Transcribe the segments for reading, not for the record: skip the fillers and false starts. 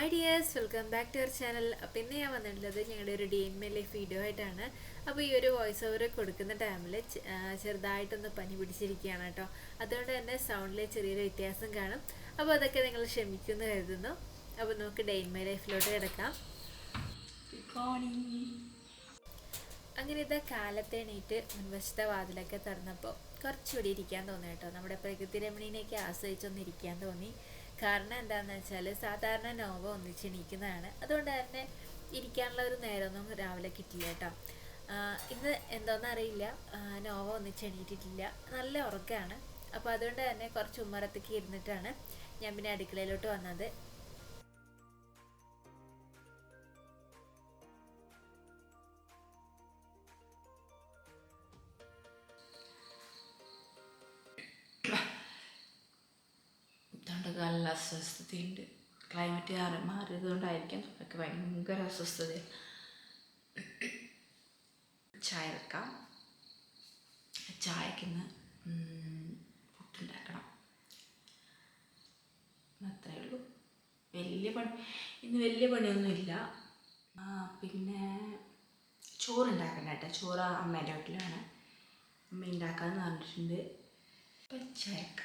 Hi dears, welcome back to our channel. അപ്പോൾ ഇന്ന് ഞാൻ വന്നിട്ടുള്ളത് ഞങ്ങളുടെ ഒരു day in my life video ആയിട്ടാണ്. അപ്പോൾ ഈ ഒരു വോയിസ് ഓവർ കൊടുക്കുന്ന ടൈമിൽ ചെറുതായിട്ടൊന്ന് പനി പിടിച്ചിരിക്കുകയാണ് കേട്ടോ. അതുകൊണ്ട് തന്നെ സൗണ്ടിൽ ചെറിയൊരു വ്യത്യാസം കാണും. അപ്പോൾ അതൊക്കെ നിങ്ങൾ ക്ഷമിക്കുമെന്ന് കരുതുന്നു. അപ്പോൾ നമുക്ക് ഡേ ഇൻ മൈ ലൈഫിലോട്ട് കിടക്കാം. അങ്ങനെ ഇതാ കാലത്തെ എണീറ്റ് മുൻവശത്തെ വാതിലൊക്കെ തുറന്നപ്പോൾ കുറച്ചുകൂടി ഇരിക്കാൻ തോന്നി കേട്ടോ. നമ്മുടെ പ്രകൃതി രമണീനെയൊക്കെ ആശ്രയിച്ചൊന്ന് ഇരിക്കാൻ തോന്നി. കാരണം എന്താണെന്ന് വെച്ചാൽ സാധാരണ നോവ ഒന്നിച്ചെണീക്കുന്നതാണ്. അതുകൊണ്ട് തന്നെ ഇരിക്കാനുള്ള ഒരു നേരമൊന്നും രാവിലെ കിട്ടില്ല കേട്ടോ. ഇന്ന് എന്തോന്നറിയില്ല, നോവ ഒന്നിച്ചെണീറ്റിട്ടില്ല, നല്ല ഉറക്കമാണ്. അപ്പോൾ അതുകൊണ്ട് തന്നെ കുറച്ച് ഉമ്മറത്തേക്ക് ഇരുന്നിട്ടാണ് ഞാൻ പിന്നെ അടുക്കളയിലോട്ട് വന്നത്. നല്ല അസ്വസ്ഥതയുണ്ട്. ക്ലൈമറ്റ് മാറിയതുകൊണ്ടായിരിക്കും എനിക്ക് ഭയങ്കര അസ്വസ്ഥത. ചായ വെക്കാം. ചായക്കിന്ന് പുട്ടുണ്ടാക്കണം. അത്രയേ ഉള്ളൂ. വലിയ പണിയൊന്നുമില്ല. പിന്നെ ചോറുണ്ടാക്കണ്ട കേട്ടോ. ചോറ് അമ്മേൻ്റെ വീട്ടിലാണ്, അമ്മ ഉണ്ടാക്കാമെന്ന് പറഞ്ഞിട്ടുണ്ട്. അപ്പം ചായക്ക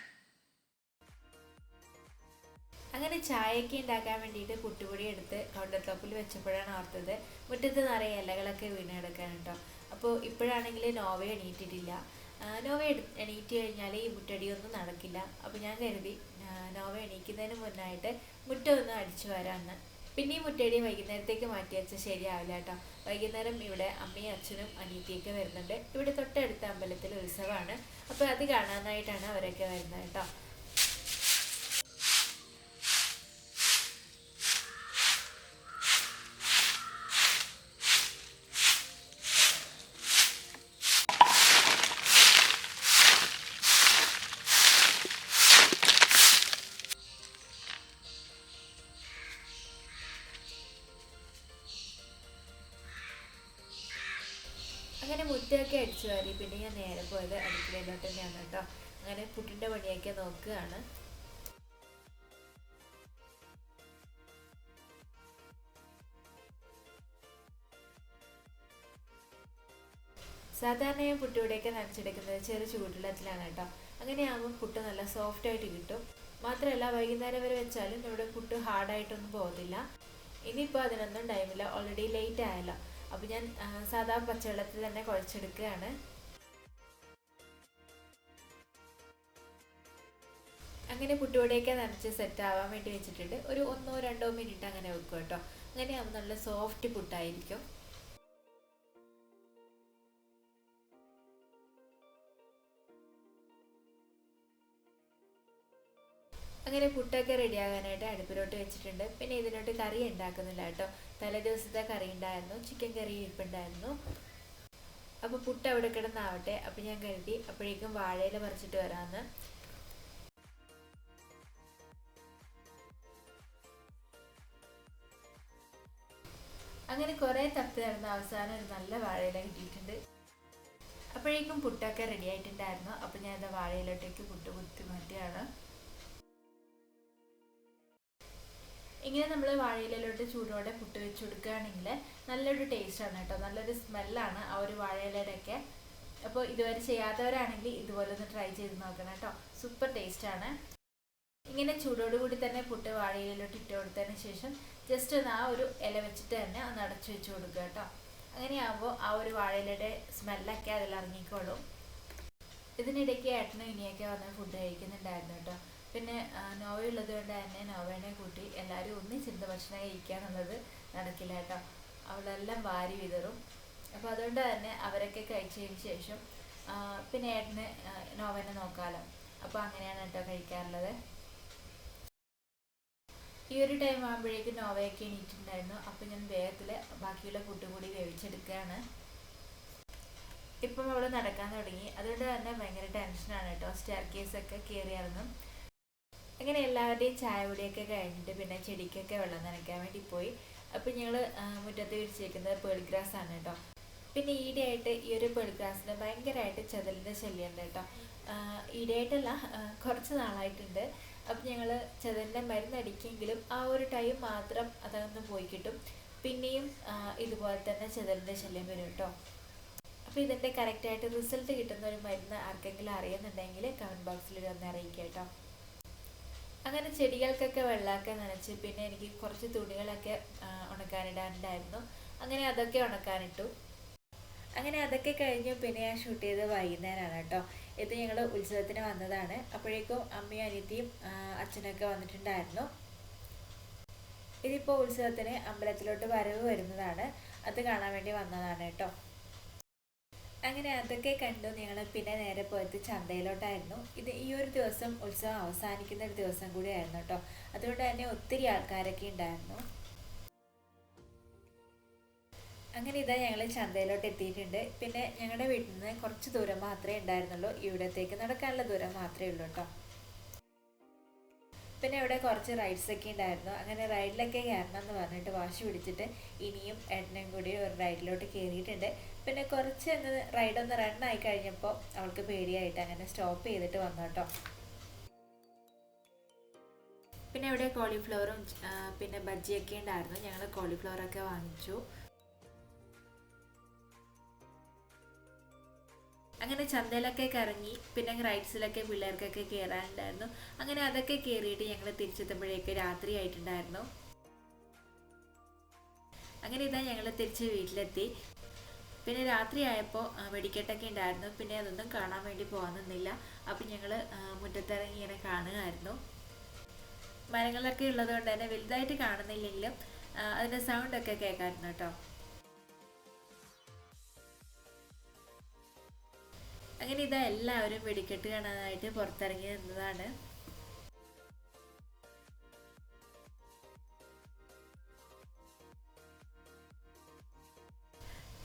അങ്ങനെ ചായയൊക്കെ ഉണ്ടാക്കാൻ വേണ്ടിയിട്ട് പുട്ടുപൊടി എടുത്ത് കൗണ്ടർ ടോപ്പിൽ വെച്ചപ്പോഴാണ് ഓർത്തത് മുറ്റത്ത് നിറയെ ഇലകളൊക്കെ വീണ് കിടക്കാൻ കേട്ടോ. അപ്പോൾ ഇപ്പോഴാണെങ്കിൽ നോവ എണീറ്റിട്ടില്ല. നോവ എണീറ്റ് കഴിഞ്ഞാൽ ഈ മുറ്റടിയൊന്നും നടക്കില്ല. അപ്പോൾ ഞാൻ കരുതി നോവ എണീക്കുന്നതിന് മുന്നായിട്ട് മുറ്റം ഒന്ന് അടിച്ചു വരാമെന്ന്. പിന്നെ ഈ മുറ്റടി വൈകുന്നേരത്തേക്ക് മാറ്റി വെച്ചാൽ ശരിയാവില്ല കേട്ടോ. വൈകുന്നേരം ഇവിടെ അമ്മയും അച്ഛനും അനിയത്തിയൊക്കെ വരുന്നുണ്ട്. ഇവിടെ തൊട്ടടുത്ത അമ്പലത്തിൽ ഉത്സവമാണ്. അപ്പോൾ അത് കാണാനായിട്ടാണ് അവരൊക്കെ വരുന്നത് കേട്ടോ. അങ്ങനെ മുറ്റമൊക്കെ അടിച്ചു വാരി പിന്നെ ഞാൻ നേരെ പോയത് അടുക്കളയിലോട്ട് തന്നെയാണ് കേട്ടോ. അങ്ങനെ പുട്ടിൻ്റെ പണിയൊക്കെ നോക്കുകയാണ്. സാധാരണ ഞാൻ പുട്ടുപൊടിയൊക്കെ നനച്ചെടുക്കുന്നത് ചെറു ചൂടുവെള്ളത്തിലാണ് കേട്ടോ. അങ്ങനെയാകുമ്പോൾ പുട്ട് നല്ല സോഫ്റ്റ് ആയിട്ട് കിട്ടും. മാത്രമല്ല വൈകുന്നേരം വരെ വെച്ചാലും നമ്മുടെ പുട്ട് ഹാർഡായിട്ടൊന്നും പോകത്തില്ല. ഇനിയിപ്പോൾ അതിനൊന്നും ടൈമില്ല, ഓൾറെഡി ലേറ്റ് ആയല്ലോ. അപ്പോൾ ഞാൻ സാധാ പച്ചവെള്ളത്തിൽ തന്നെ കുഴച്ചെടുക്കുകയാണ്. അങ്ങനെ പുട്ടുപൊടിയൊക്കെ നനച്ച് സെറ്റ് ആവാൻ വേണ്ടി വെച്ചിട്ടുണ്ട്. ഒരു 1-2 മിനിറ്റ് അങ്ങനെ വെക്കും കേട്ടോ. അങ്ങനെയാകുമ്പോൾ നല്ല സോഫ്റ്റ് പുട്ടായിരിക്കും. അങ്ങനെ പുട്ടൊക്കെ റെഡിയാകാനായിട്ട് അടുപ്പിലോട്ട് വെച്ചിട്ടുണ്ട്. പിന്നെ ഇതിലോട്ട് കറി ഉണ്ടാക്കുന്നില്ല കേട്ടോ. തലേ ദിവസത്തെ കറി ഉണ്ടായിരുന്നു, ചിക്കൻ കറി ഇരിപ്പുണ്ടായിരുന്നു. അപ്പോൾ പുട്ട് അവിടെ കിടന്നാവട്ടെ. അപ്പം ഞാൻ കരുതി അപ്പോഴേക്കും വാഴയില പറിച്ചിട്ട് വരാമെന്ന്. അങ്ങനെ കുറേ തപ്പി നടന്ന അവസാനം ഒരു നല്ല വാഴയില കിട്ടിയിട്ടുണ്ട്. അപ്പോഴേക്കും പുട്ടൊക്കെ റെഡി ആയിട്ടുണ്ടായിരുന്നു. അപ്പം ഞാൻ എന്താ വാഴയിലോട്ടേക്ക് പുട്ട് കുത്തി മാറ്റിയാണ്. ഇങ്ങനെ നമ്മൾ വാഴയിലയിലോട്ട് ചൂടോടെ പുട്ട് വെച്ച് കൊടുക്കുകയാണെങ്കിൽ നല്ലൊരു ടേസ്റ്റാണ് കേട്ടോ. നല്ലൊരു സ്മെല്ലാണ് ആ ഒരു വാഴയിലയുടെയൊക്കെ. അപ്പോൾ ഇതുവരെ ചെയ്യാത്തവരാണെങ്കിൽ ഇതുപോലെ ഒന്ന് ട്രൈ ചെയ്ത് നോക്കണം കേട്ടോ. സൂപ്പർ ടേസ്റ്റാണ്. ഇങ്ങനെ ചൂടോടുകൂടി തന്നെ പുട്ട് വാഴയിലയിലോട്ട് ഇട്ട് കൊടുത്തതിന് ശേഷം ജസ്റ്റ് ഒന്ന് ആ ഒരു ഇല വെച്ചിട്ട് തന്നെ ഒന്ന് അടച്ചു വെച്ച് കൊടുക്കുക കേട്ടോ. അങ്ങനെയാകുമ്പോൾ ആ ഒരു വാഴയിലയുടെ സ്മെല്ലൊക്കെ അതിൽ ഇറങ്ങിക്കോളും. ഇതിനിടയ്ക്ക് ഏട്ടനും ഇനിയൊക്കെ വന്ന് ഫുഡ് കഴിക്കുന്നുണ്ടായിരുന്നു കേട്ടോ. പിന്നെ നോവയുള്ളത് കൊണ്ട് തന്നെ നോവേനെ കൂട്ടി എല്ലാവരും ഒന്നിച്ചിരുന്ന് ഭക്ഷണം കഴിക്കുക എന്നുള്ളത് നടക്കില്ല കേട്ടോ. അവളെല്ലാം വാരി വിതറും. അപ്പോൾ അതുകൊണ്ട് തന്നെ അവരൊക്കെ കഴിച്ചതിന് ശേഷം പിന്നെ ഏട്ടന് നോവേനെ നോക്കാമല്ലോ. അപ്പോൾ അങ്ങനെയാണ് കേട്ടോ കഴിക്കാറുള്ളത്. ഈ ഒരു ടൈം ആകുമ്പോഴേക്കും നോവയൊക്കെ എണീറ്റിട്ടുണ്ടായിരുന്നു. അപ്പോൾ ഞാൻ വേഗത്തിൽ ബാക്കിയുള്ള പുട്ടും കൂടി വേവിച്ചെടുക്കുകയാണ്. ഇപ്പം അവൾ നടക്കാൻ തുടങ്ങി. അതുകൊണ്ട് തന്നെ ഭയങ്കര ടെൻഷനാണ് കേട്ടോ. സ്റ്റെയർ കേസൊക്കെ കയറി ഇറങ്ങും. അങ്ങനെ എല്ലാവരുടെയും ചായ കുടിയൊക്കെ കഴിഞ്ഞിട്ട് പിന്നെ ചെടിക്കൊക്കെ വെള്ളം നനയ്ക്കാൻ വേണ്ടി പോയി. അപ്പോൾ ഞങ്ങൾ മുറ്റത്ത് വിരിച്ചേക്കുന്നത് പേൾ ഗ്രാസ് ആണ് കേട്ടോ. പിന്നെ ഈടെയായിട്ട് ഈ ഒരു പേൾ ഗ്രാസിന് ഭയങ്കരമായിട്ട് ചെതലിൻ്റെ ശല്യമുണ്ട് കേട്ടോ. ഈടെയായിട്ടല്ല, കുറച്ച് നാളായിട്ടുണ്ട്. അപ്പം ഞങ്ങൾ ചെതലിൻ്റെ മരുന്നടിക്കെങ്കിലും ആ ഒരു ടൈം മാത്രം അതൊന്ന് പോയി കിട്ടും. പിന്നെയും ഇതുപോലെ തന്നെ ചെതലിൻ്റെ ശല്യം വരും കേട്ടോ. അപ്പോൾ ഇതിൻ്റെ കറക്റ്റായിട്ട് റിസൾട്ട് കിട്ടുന്ന ഒരു മരുന്ന് ആർക്കെങ്കിലും അറിയുന്നുണ്ടെങ്കിൽ കമൻറ്റ് ബോക്സിൽ ഒന്ന് അറിയിക്കുക കേട്ടോ. അങ്ങനെ ചെടികൾക്കൊക്കെ വെള്ളമൊക്കെ നനച്ച് പിന്നെ എനിക്ക് കുറച്ച് തുണികളൊക്കെ ഉണക്കാനിടാനുണ്ടായിരുന്നു. അങ്ങനെ അതൊക്കെ ഉണക്കാനിട്ടു. അങ്ങനെ അതൊക്കെ കഴിഞ്ഞു. പിന്നെ ഞാൻ ഷൂട്ട് ചെയ്ത് വൈകുന്നേരമാണ് കേട്ടോ. ഇത് ഞങ്ങൾ ഉത്സവത്തിന് വന്നതാണ്. അപ്പോഴേക്കും അമ്മയും അനിയത്തിയും അച്ഛനൊക്കെ വന്നിട്ടുണ്ടായിരുന്നു. ഇതിപ്പോൾ ഉത്സവത്തിന് അമ്പലത്തിലോട്ട് വരവ് വരുന്നതാണ്. അത് കാണാൻ വേണ്ടി വന്നതാണ് കേട്ടോ. അങ്ങനെ അതൊക്കെ കണ്ടു ഞങ്ങൾ പിന്നെ നേരെ പോയത് ചന്തയിലോട്ടായിരുന്നു. ഇത് ഈ ഒരു ദിവസം ഉത്സവം അവസാനിക്കുന്ന ഒരു ദിവസം കൂടിയായിരുന്നു കേട്ടോ. അതുകൊണ്ട് തന്നെ ഒത്തിരി ആൾക്കാരൊക്കെ ഉണ്ടായിരുന്നു. അങ്ങനെ ഇതാ ഞങ്ങൾ ചന്തയിലോട്ട് എത്തിയിട്ടുണ്ട്. പിന്നെ ഞങ്ങളുടെ വീട്ടിൽ നിന്ന് കുറച്ച് ദൂരം മാത്രമേ ഉണ്ടായിരുന്നുള്ളൂ. ഇവിടത്തേക്ക് നടക്കാനുള്ള ദൂരം മാത്രമേ ഉള്ളൂ കേട്ടോ. പിന്നെ ഇവിടെ കുറച്ച് റൈഡ്സൊക്കെ ഉണ്ടായിരുന്നു. അങ്ങനെ റൈഡിലൊക്കെ കയറണം എന്ന് പറഞ്ഞിട്ട് വാശി പിടിച്ചിട്ട് ഇനിയും ഏട്ടനും കൂടി ഒരു റൈഡിലോട്ട് കയറിയിട്ടുണ്ട്. പിന്നെ കുറച്ച് റൈഡൊന്ന് റണ്ണായി കഴിഞ്ഞപ്പോൾ അവൾക്ക് പേടിയായിട്ട് അങ്ങനെ സ്റ്റോപ്പ് ചെയ്തിട്ട് വന്നു കേട്ടോ. പിന്നെ ഇവിടെ കോളിഫ്ലവറും പിന്നെ ബജ്ജിയൊക്കെ ഉണ്ടായിരുന്നു. ഞങ്ങൾ കോളിഫ്ലവറൊക്കെ വാങ്ങിച്ചു. അങ്ങനെ ചന്തയിലൊക്കെ കറങ്ങി പിന്നെ റൈഡ്സിലൊക്കെ പിള്ളേർക്കൊക്കെ കയറാനുണ്ടായിരുന്നു. അങ്ങനെ അതൊക്കെ കയറിയിട്ട് ഞങ്ങൾ തിരിച്ചെത്തുമ്പോഴേക്ക് രാത്രി ആയിട്ടുണ്ടായിരുന്നു. അങ്ങനെ ഇതാ ഞങ്ങൾ തിരിച്ച് വീട്ടിലെത്തി. പിന്നെ രാത്രി ആയപ്പോൾ വെടിക്കെട്ടൊക്കെ ഉണ്ടായിരുന്നു. പിന്നെ അതൊന്നും കാണാൻ വേണ്ടി പോകാൻ നിന്നില്ല. അപ്പം ഞങ്ങൾ മുറ്റത്തിറങ്ങി ഇങ്ങനെ കാണുകയായിരുന്നു. മരങ്ങളൊക്കെ ഉള്ളത് കൊണ്ട് തന്നെ വലുതായിട്ട് കാണുന്നില്ലെങ്കിലും അതിൻ്റെ സൗണ്ടൊക്കെ കേൾക്കാമായിരുന്നു കേട്ടോ. അങ്ങനെ ഇതാ എല്ലാവരും വെടിക്കെട്ട് കാണാനായിട്ട് പുറത്തിറങ്ങി നിന്നതാണ്.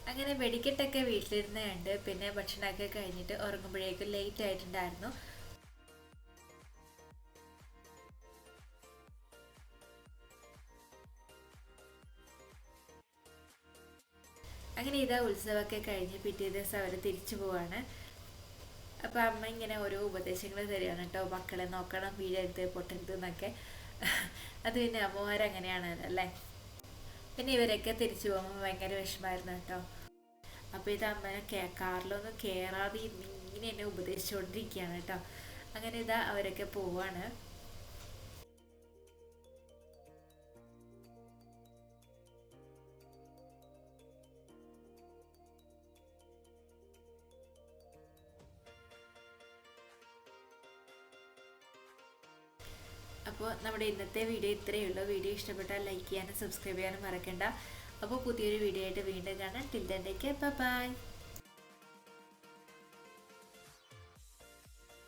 അങ്ങനെ വെടിക്കെട്ടൊക്കെ വീട്ടിലിരുന്ന് കണ്ട് പിന്നെ ഭക്ഷണമൊക്കെ കഴിഞ്ഞിട്ട് ഉറങ്ങുമ്പോഴേക്കും ലേറ്റ് ആയിട്ടുണ്ടായിരുന്നു. അങ്ങനെ ഇതാ ഉത്സവമൊക്കെ കഴിഞ്ഞ് പിറ്റേ ദിവസം അവർ തിരിച്ചു പോവാണ്. അപ്പോൾ അമ്മ ഇങ്ങനെ ഓരോ ഉപദേശങ്ങൾ തരികയാണ് കേട്ടോ. മക്കളെ നോക്കണം, വീഴരുത്, പൊട്ടരുത് എന്നൊക്കെ. അത് പിന്നെ അമ്മമാരങ്ങനെയാണ് അല്ലേ. പിന്നെ ഇവരൊക്കെ തിരിച്ചു പോകുമ്പോൾ ഭയങ്കര വിഷമമായിരുന്നു കേട്ടോ. അപ്പോൾ ഇത് അമ്മനെ കാറിലൊന്നും കയറാതെ ഇങ്ങനെ എന്നെ ഉപദേശിച്ചുകൊണ്ടിരിക്കുകയാണ് കേട്ടോ. അങ്ങനെ ഇതാ അവരൊക്കെ പോവാണ്. അപ്പോൾ നമ്മുടെ ഇന്നത്തെ വീഡിയോ ഇത്രയേ ഉള്ളൂ. വീഡിയോ ഇഷ്ടപ്പെട്ടാൽ ലൈക്ക് ചെയ്യാനും സബ്സ്ക്രൈബ് ചെയ്യാനും മറക്കണ്ട. അപ്പോൾ പുതിയൊരു വീഡിയോ ആയിട്ട് വീണ്ടും കാണാം. Till then take care, by.